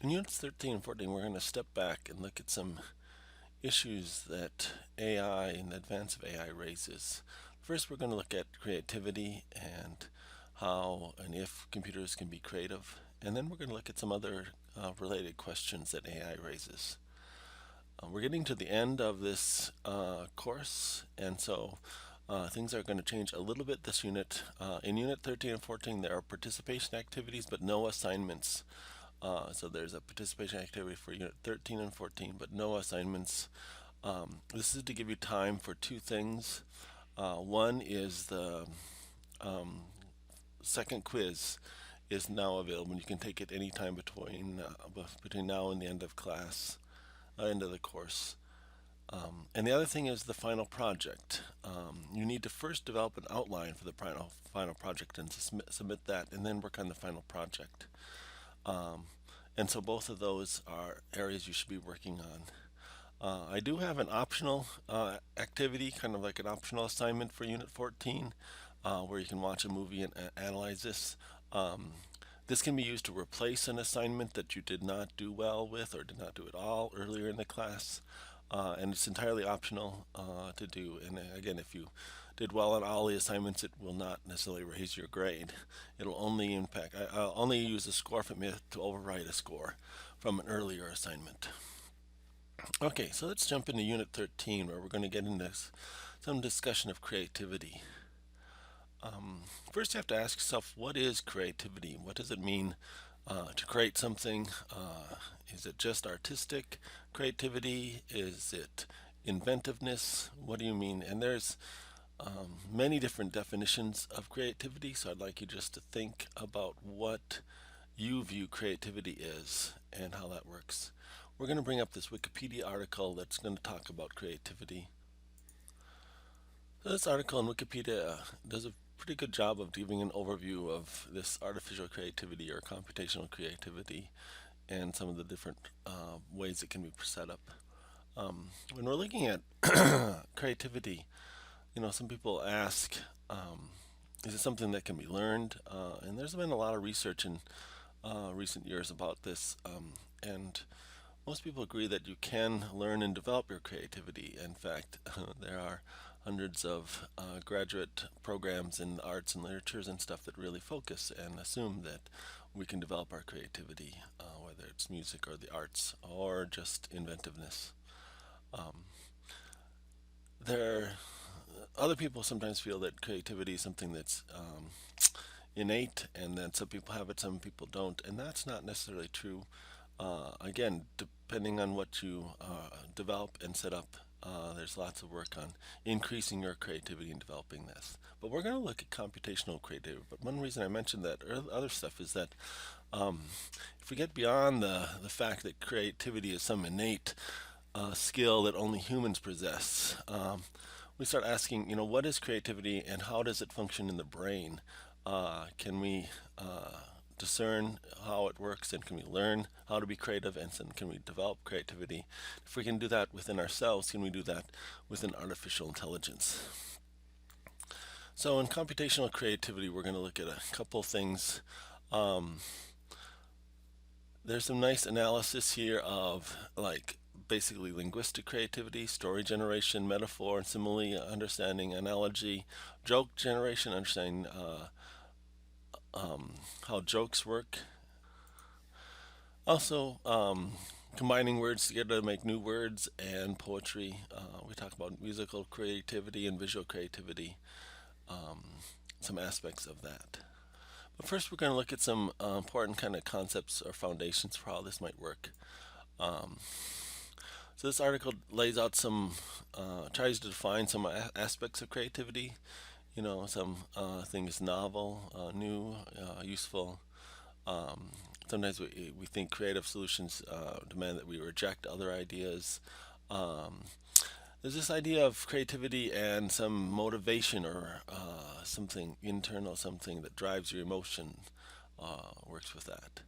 In Units 13 and 14, we're going to step back and look at some issues that AI and the advance of AI raises. First, we're going to look at creativity and how and if computers can be creative. And then we're going to look at some other related questions that AI raises. We're getting to the end of this course, and so things are going to change a little bit this unit. In Unit 13 and 14, there are participation activities, but no assignments. So there's a participation activity for Unit 13 and 14, but no assignments. This is to give you time for two things. One is the second quiz is now available. You can take it anytime between now and the end of class, end of the course. And the other thing is the final project. You need to first develop an outline for the final project and submit that, and then work on the final project. And so both of those are areas you should be working on. I do have an optional activity, kind of like an optional assignment for Unit 14, where you can watch a movie and analyze this. This can be used to replace an assignment that you did not do well with or did not do at all earlier in the class. And it's entirely optional to do. And again, if you did well on all the assignments, it will not necessarily raise your grade. It'll only impact, I'll only use a score from it to override a score from an earlier assignment. Okay, so let's jump into Unit 13, where we're going to get into some discussion of creativity. First, you have to ask yourself, what is creativity? What does it mean to create something? Is it just artistic creativity? Is it inventiveness? What do you mean? And there's many different definitions of creativity, so I'd like you just to think about what you view creativity is and how that works. We're going to bring up this Wikipedia article that's going to talk about creativity. So this article in Wikipedia does a pretty good job of giving an overview of this artificial creativity or computational creativity and some of the different ways it can be set up. When we're looking at creativity, some people ask, is it something that can be learned? And there's been a lot of research in recent years about this, and most people agree that you can learn and develop your creativity. In fact, there are hundreds of graduate programs in arts and literatures and stuff that really focus and assume that we can develop our creativity, whether it's music or the arts or just inventiveness. There, other people sometimes feel that creativity is something that's innate, and then some people have it, some people don't, and that's not necessarily true. Again, depending on what you develop and set up, there's lots of work on increasing your creativity and developing this. But we're going to look at computational creativity. But one reason I mentioned that other stuff is that if we get beyond the fact that creativity is some innate skill that only humans possess, we start asking, what is creativity and how does it function in the brain? Can we discern how it works, and can we learn how to be creative, and then can we develop creativity? If we can do that within ourselves, can we do that within artificial intelligence? So in computational creativity, we're going to look at a couple things. There's some nice analysis here of basically linguistic creativity, story generation, metaphor and simile understanding, analogy, joke generation, understanding how jokes work. Also, combining words together to make new words, and poetry. We talk about musical creativity and visual creativity, some aspects of that. But first, we're going to look at some important kind of concepts or foundations for how this might work. So this article lays out tries to define some aspects of creativity. Some things novel, new, useful. Sometimes we think creative solutions demand that we reject other ideas. There's this idea of creativity and some motivation or something internal, something that drives your emotion, works with that.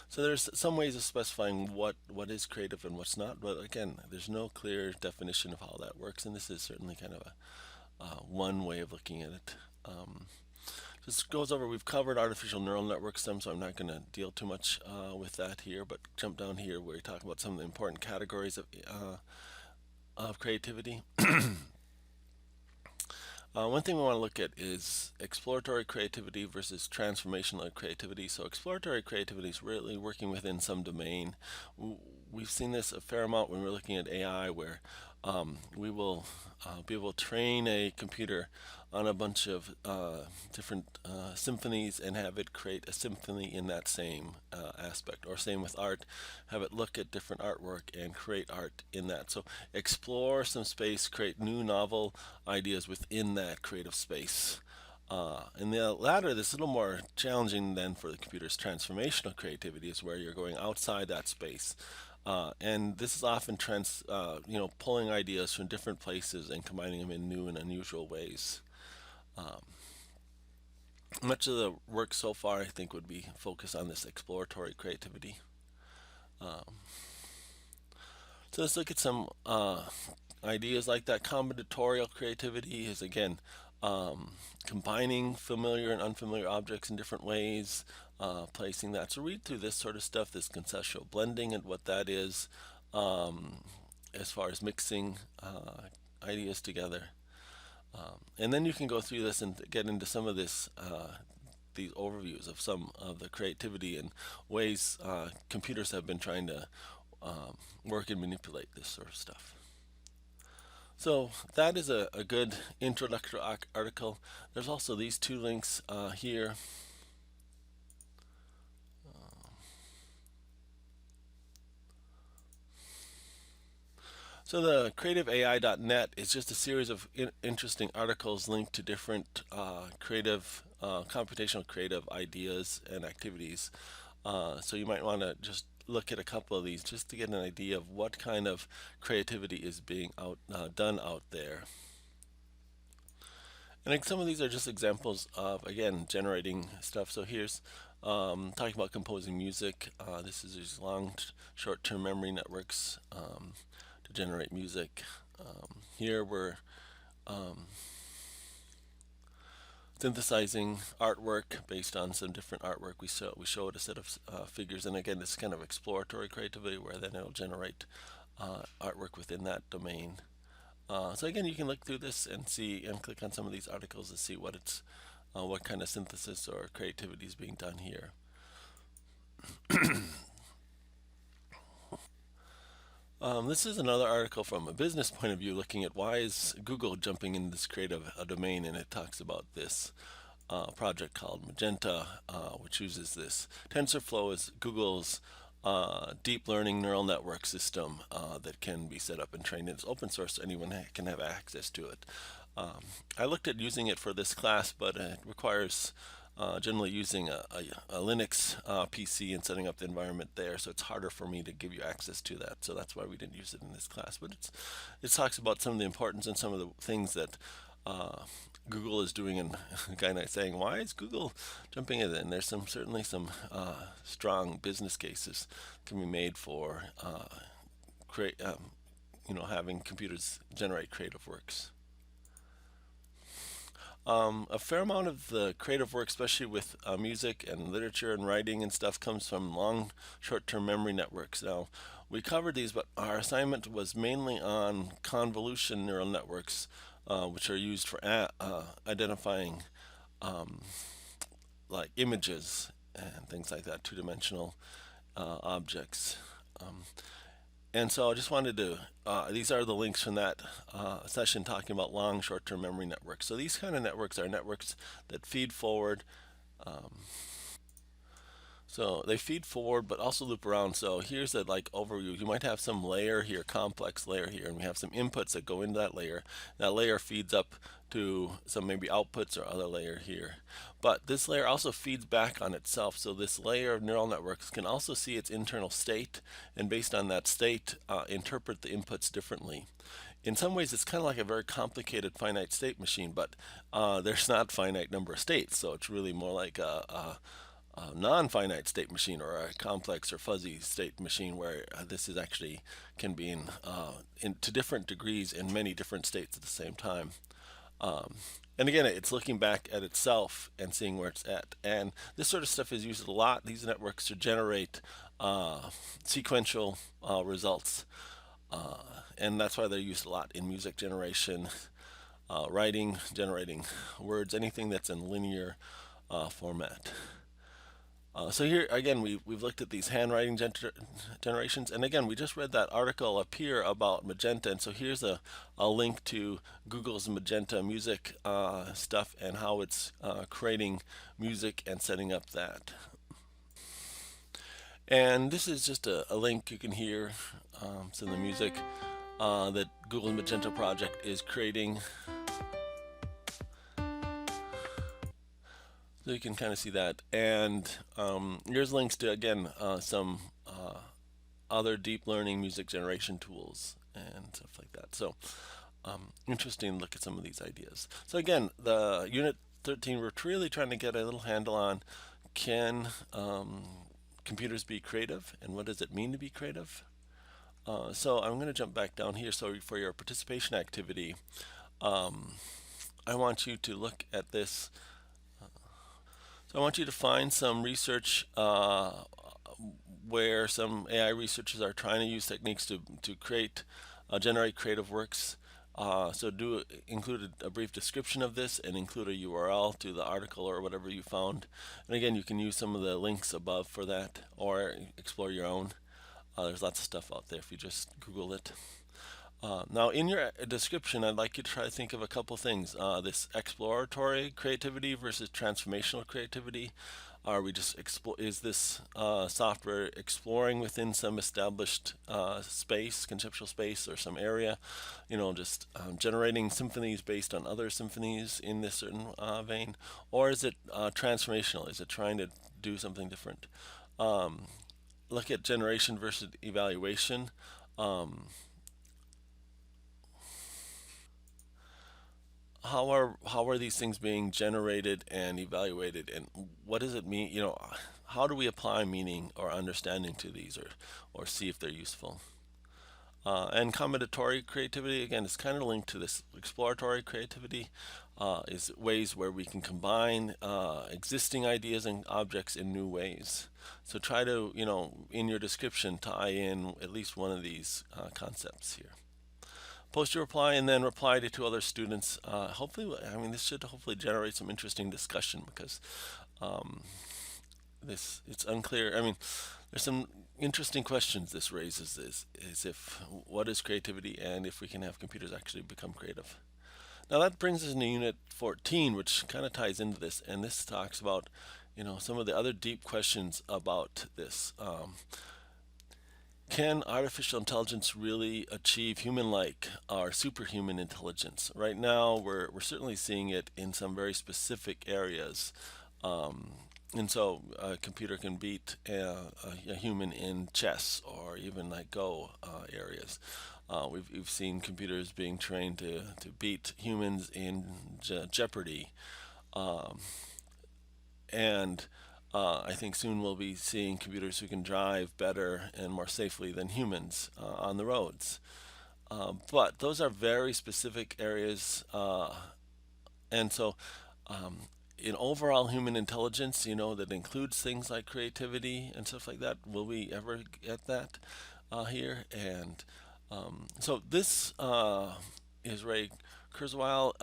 So there's some ways of specifying what is creative and what's not, but again, there's no clear definition of how that works, and this is certainly kind of one way of looking at it. This goes over, we've covered artificial neural networks some, so I'm not going to deal too much with that here, but jump down here where we talk about some of the important categories of creativity. One thing we want to look at is exploratory creativity versus transformational creativity. So exploratory creativity is really working within some domain. We've seen this a fair amount when we're looking at AI, where we will be able to train a computer on a bunch of different symphonies and have it create a symphony in that same aspect. Or same with art, have it look at different artwork and create art in that. So explore some space, create new novel ideas within that creative space. And the latter, this is a little more challenging than for the computer's transformational creativity, is where you're going outside that space. And this is often pulling ideas from different places and combining them in new and unusual ways. Much of the work so far, I think, would be focused on this exploratory creativity. So let's look at some ideas like that. Combinatorial creativity is, again, combining familiar and unfamiliar objects in different ways, placing that. So read through this sort of stuff, this conceptual blending and what that is, as far as mixing ideas together. And then you can go through this and get into some of these overviews of some of the creativity and ways computers have been trying to work and manipulate this sort of stuff. So that is a good introductory article. There's also these two links here. So the creativeai.net is just a series of interesting articles linked to different computational creative ideas and activities. So you might want to just look at a couple of these just to get an idea of what kind of creativity is being done out there. And like some of these are just examples of, again, generating stuff. So here's talking about composing music. This is these long, short-term memory networks to generate music. Here we're synthesizing artwork based on some different artwork. We showed a set of figures, and again, this is kind of exploratory creativity, where then it'll generate artwork within that domain. So again, you can look through this and see and click on some of these articles to see what kind of synthesis or creativity is being done here. This is another article from a business point of view, looking at why is Google jumping in this creative domain, and it talks about this project called Magenta, which uses this. TensorFlow is Google's deep learning neural network system that can be set up and trained. It's open source, so anyone can have access to it. I looked at using it for this class, but it requires generally using a Linux PC and setting up the environment there, so it's harder for me to give you access to that. So that's why we didn't use it in this class. But it talks about some of the importance and some of the things that Google is doing, and kind of saying, why is Google jumping in? And there's certainly some strong business cases can be made for having computers generate creative works. A fair amount of the creative work, especially with music and literature and writing and stuff, comes from long short-term memory networks. Now, we covered these, but our assignment was mainly on convolution neural networks, which are used for identifying like images and things like that, two-dimensional objects. And so I just wanted to, these are the links from that session talking about long short-term memory networks. So these kind of networks are networks that feed forward. So they feed forward, but also loop around. So here's a overview. You might have some layer here, complex layer here, and we have some inputs that go into that layer. That layer feeds up to some maybe outputs or other layer here. But this layer also feeds back on itself. So this layer of neural networks can also see its internal state, and based on that state, interpret the inputs differently. In some ways, it's kind of like a very complicated finite state machine, but there's not finite number of states, so it's really more like a non-finite state machine, or a complex or fuzzy state machine, where this is actually can be in to different degrees in many different states at the same time. Um, and again, it's looking back at itself and seeing where it's at. And this sort of stuff is used a lot, these networks, to generate sequential results. Uh, and that's why they're used a lot in music generation, writing, generating words, anything that's in linear format. So here again, we've looked at these handwriting generations, and again, we just read that article up here about Magenta, and so here's a link to Google's Magenta music stuff and how it's creating music and setting up that. And this is just a link you can hear some of the music that Google's Magenta project is creating. So you can kind of see that. And here's links to, again, some other deep learning music generation tools and stuff like that. So interesting to look at some of these ideas. So again, the Unit 13, we're really trying to get a little handle on, can computers be creative, and what does it mean to be creative? So I'm going to jump back down here. So for your participation activity, I want you to look at this. So I want you to find some research where some AI researchers are trying to use techniques to generate creative works. So do include a brief description of this and include a URL to the article or whatever you found. And again, you can use some of the links above for that or explore your own. There's lots of stuff out there if you just Google it. Now, in your description, I'd like you to try to think of a couple things. This exploratory creativity versus transformational creativity. Are we just is this software exploring within some established space, conceptual space, or some area? You know, just generating symphonies based on other symphonies in this certain vein, or is it transformational? Is it trying to do something different? Look at generation versus evaluation. Um, how are these things being generated and evaluated, and what does it mean? You know, how do we apply meaning or understanding to these, or see if they're useful? And combinatory creativity, again, is kind of linked to this exploratory creativity. Is ways where we can combine existing ideas and objects in new ways. So try to, you know, in your description, tie in at least one of these concepts here. Post your reply and then reply to two other students. Hopefully, I mean, this should hopefully generate some interesting discussion because um, it's unclear. I mean, there's some interesting questions this raises. Is if what is creativity and if we can have computers actually become creative. Now that brings us into Unit 14, which kind of ties into this, and this talks about, you know, some of the other deep questions about this. Can artificial intelligence really achieve human-like or superhuman intelligence? Right now, we're certainly seeing it in some very specific areas. Um, and so a computer can beat a human in chess or even like Go areas. We've seen computers being trained to beat humans in Jeopardy. Um, and I think soon we'll be seeing computers who can drive better and more safely than humans on the roads. But those are very specific areas, and so um, in overall human intelligence, you know, that includes things like creativity and stuff like that. Will we ever get that here? And so this is Ray Kurzweil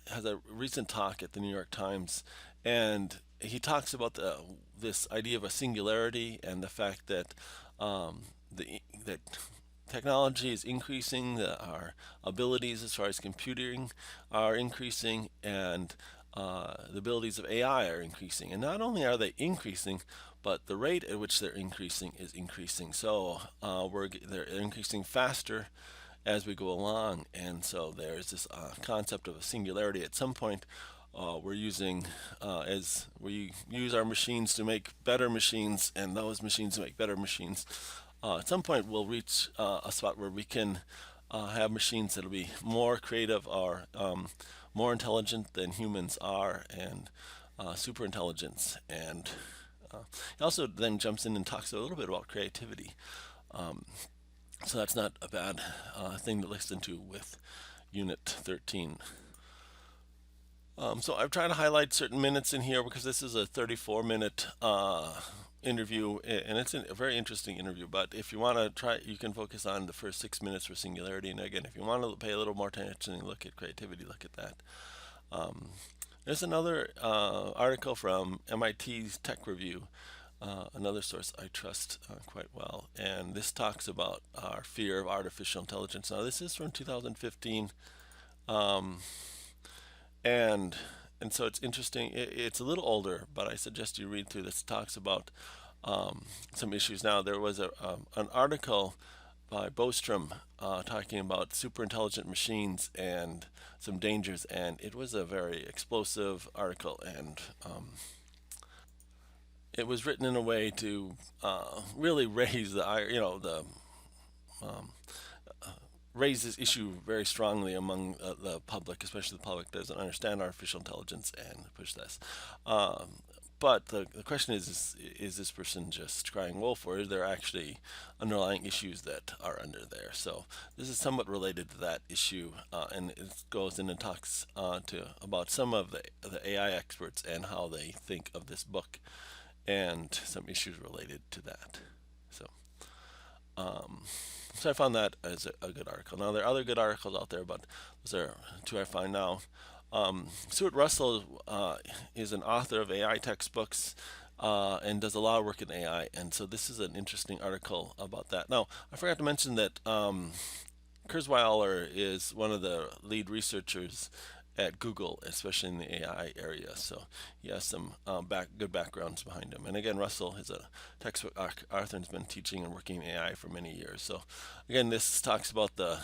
has a recent talk at the New York Times, and he talks about this idea of a singularity and the fact that that technology is increasing, that our abilities as far as computing are increasing, and the abilities of AI are increasing. And not only are they increasing, but the rate at which they're increasing is increasing. So they're increasing faster as we go along, and so there's this concept of a singularity. At some point, we're using as we use our machines to make better machines, and those machines to make better machines. At some point, we'll reach a spot where we can have machines that'll be more creative or more intelligent than humans are, and super intelligence. And he also then jumps in and talks a little bit about creativity. So that's not a bad thing to listen to with Unit 13. So I've tried to highlight certain minutes in here because this is a 34-minute interview, and it's a very interesting interview. But if you want to try, you can focus on the first 6 minutes for singularity. And again, if you want to pay a little more attention and look at creativity, look at that. Um, there's another article from MIT's Tech Review, another source I trust quite well. And this talks about our fear of artificial intelligence. Now, this is from 2015. Um, and and so it's interesting. It's a little older, but I suggest you read through this. It talks about some issues. Now there was an article by Bostrom talking about super intelligent machines and some dangers, and it was a very explosive article, and it was written in a way to really raise the raise this issue very strongly among the public, especially the public that doesn't understand artificial intelligence, and push this. Um, but the question is this person just crying wolf, or is there actually underlying issues that are under there? So this is somewhat related to that issue, and it goes in and talks about some of the AI experts and how they think of this book, and some issues related to that. So. Um, so I found that as a good article. Now there are other good articles out there, but those are two I find now. Stuart Russell is an author of AI textbooks and does a lot of work in AI, and so this is an interesting article about that. Now I forgot to mention that Kurzweiler is one of the lead researchers at Google, especially in the AI area. So he has some good backgrounds behind him. And again, Russell is a textbook author and has been teaching and working in AI for many years. So again, this talks about the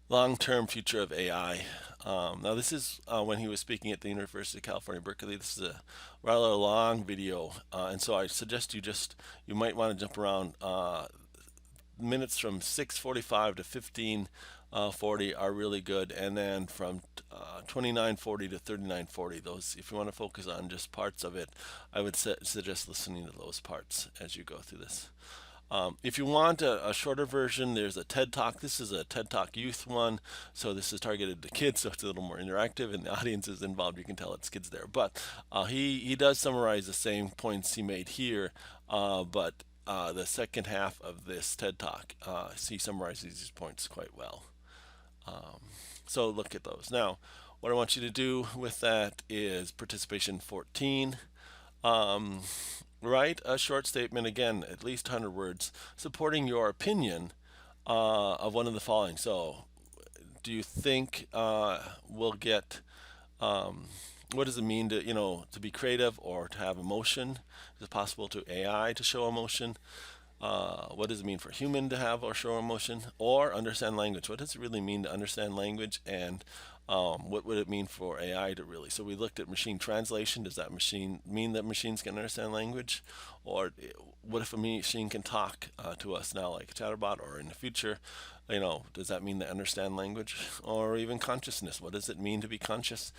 long-term future of AI. Now this is when he was speaking at the University of California, Berkeley. This is a rather long video, and so I suggest you might want to jump around. Minutes from 6:45 to 15:40 are really good, and then from 29:40 to 39:40, those, if you want to focus on just parts of it, I would suggest listening to those parts as you go through this. If you want a shorter version, there's a TED Talk. This is a TED Talk youth one, so this is targeted to kids, so it's a little more interactive, and the audience is involved. You can tell it's kids there, but he does summarize the same points he made here, but the second half of this TED Talk, he summarizes these points quite well. Um, so look at those. Now, what I want you to do with that is participation 14. Um, Write a short statement, again, at least 100 words, supporting your opinion of one of the following. So, do you think we'll get what does it mean to be creative or to have emotion? Is it possible to AI to show emotion? What does it mean for human to have or show emotion or understand language? What does it really mean to understand language, and what would it mean for AI to really? So we looked at machine translation. Does that machine mean that machines can understand language, or what if a machine can talk to us now, like a chatbot, or in the future? Does that mean they understand language or even consciousness? What does it mean to be conscious?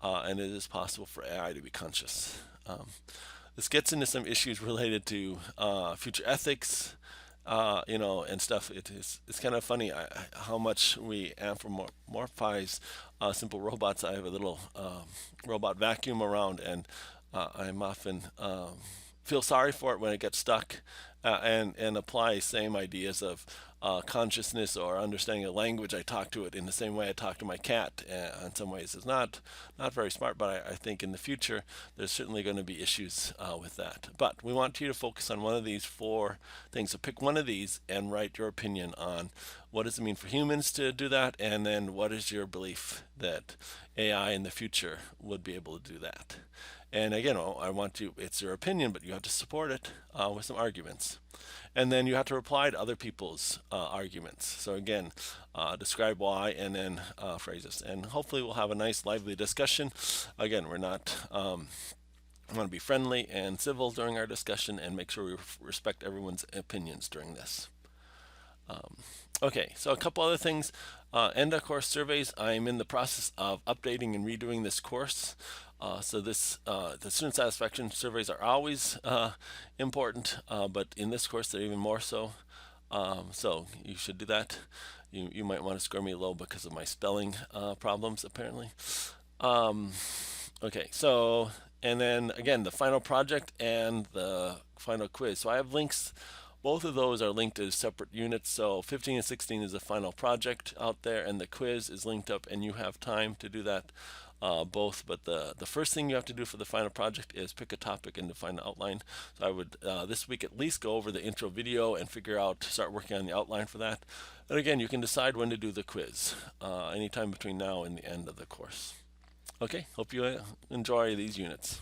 And it is possible for AI to be conscious. This gets into some issues related to future ethics, and stuff. It's kind of funny how much we anthropomorphize simple robots. I have a little robot vacuum around, and I'm often feel sorry for it when it gets stuck, and apply same ideas of consciousness or understanding a language. I talk to it in the same way I talk to my cat. In some ways, it's not very smart, but I think in the future there's certainly going to be issues with that. But we want you to focus on one of these four things. So pick one of these and write your opinion on what does it mean for humans to do that, and then what is your belief that AI in the future would be able to do that. And again, I want you, it's your opinion, but you have to support it with some arguments. And then you have to reply to other people's arguments. So again, describe why, and then phrase this. And hopefully we'll have a nice, lively discussion. Again, we're not, I want to be friendly and civil during our discussion, and make sure we respect everyone's opinions during this. Okay, so a couple other things. End of course surveys. I'm in the process of updating and redoing this course. So the student satisfaction surveys are always important, but in this course they're even more so. So you should do that. You might want to score me low because of my spelling problems, apparently. Okay, so, and then again, the final project and the final quiz. So I have links, both of those are linked as separate units. So 15 and 16 is the final project out there, and the quiz is linked up, and you have time to do that both. But the first thing you have to do for the final project is pick a topic and define the outline. So I would this week at least go over the intro video and figure out, start working on the outline for that. And again, you can decide when to do the quiz, anytime between now and the end of the course. Okay, hope you enjoy these units.